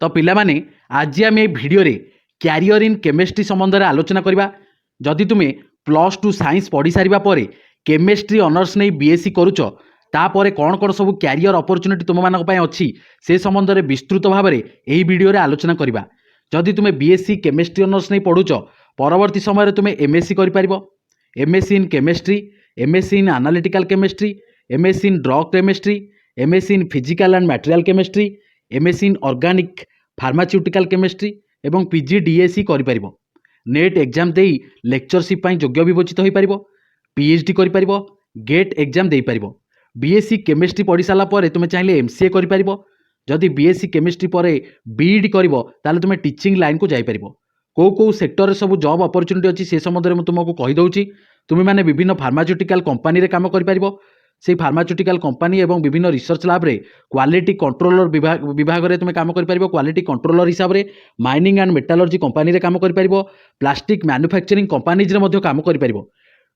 तो पिलामाने आज आम भिडियो क्यारियर इन केमिस्ट्री संबंध में आलोचना करवा। जदि तुम्हें +2 साइंस पढ़ी सारा पर केमिस्ट्री ऑनर्स नहीं बीएससी करुच तापर कौन कौन सब क्यारियर अपॉर्चुनिटी तुम मान अच्छी से संबंध में विस्तृत भाव में यही भिडियो आलोचना करवा। जदि तुम्हें बीएससी केमिस्ट्री ऑनर्स नहीं पढ़ुच परवर्ती समय तुम्हें एमएससी कर MSc in chemistry, MSc in analytical chemistry, MSc in drug chemistry, MSc in physical and material chemistry, MSc in organic pharmaceutical chemistry एवं पीजीडीएससी कर नेट एग्जाम दे लेक्चरशिप योग्य विवेचित हो पार, पीएचडी कर गेट एग्जाम दे पार। बीएससी केमिस्ट्री पढ़ी सारापर तुम्हें चाहिए MCA कर जदि बीएससी केमिस्ट्री पर बीईडी कर तुम्हें टीचिंग लाइन को जापर। कौ सेक्टर सब जॉब अपॉर्चुनिटी अच्छी से संबंध में तुमको कहीदे। तुम्हें मैंने विभिन्न फार्मास्यूटिकल कंपनी काम कर से फार्मास्यूटिकल कंपनी और विभिन्न रिसर्च लैब रे क्वालिटी कंट्रोलर विभाग में तुम्हें काम कर क्वालिटी कंट्रोलर हिसाब से माइनिंग एंड मेटालर्जी कंपनी काम कर प्लास्टिक मैन्युफैक्चरिंग कंपनीज काम कर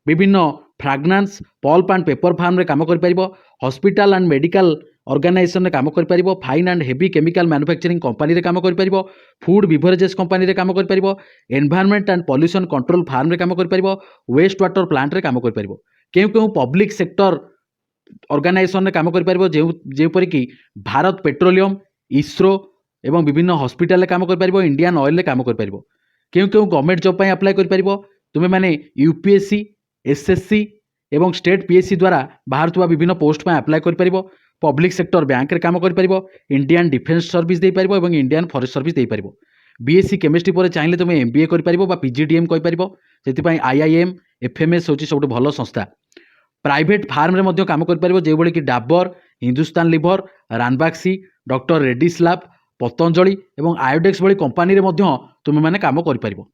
विभिन्न fragrance pulp and paper firm रे काम कर हॉस्पिटल एंड मेडिकल ऑर्गेनाइजेशन काम कर fine and heavy chemical manufacturing company काम कर फूड बिवरेजेस कंपनी काम कर environment and pollution control firm रे काम कर वेस्ट वाटर प्लांट रे काम कर क्यों पब्लिक सेक्टर ऑर्गेनाइजेशन काम कर कि भारत पेट्रोलियम, इसरो एवं विभिन्न हॉस्पिटल काम कर इंडियन ऑयल काम कर क्यों गवर्नमेंट जॉब पर अप्लाई कर तुम्हें मैंने यूपीएससी, एसएससी एवं स्टेट पीएससी द्वारा बाहर विभिन्न पोस्ट पर अप्लाई कर पब्लिक सेक्टर बैंक रे काम कर इंडियन डिफेन्स सर्विस दे पारिबो एवं इंडियन फॉरेस्ट सर्विस दे पारिबो। बीएससी केमिस्ट्री पर चाहिए तुम्हें एमबीए कर पारिबो बा पीजीडीएम कर पारिबो। सेतिपई आईआईएम एफएमएस होची सबटु भलो संस्था। प्राइवेट फार्म रे मध्य काम कर पारिबो जेबोली कि Dabur, Hindustan lever, Ranbaxy, doctor Reddy's lab, Patanjali एवं आयोडेक्स भली कंपनी रे मध्य तुम माने काम कर पारिबो।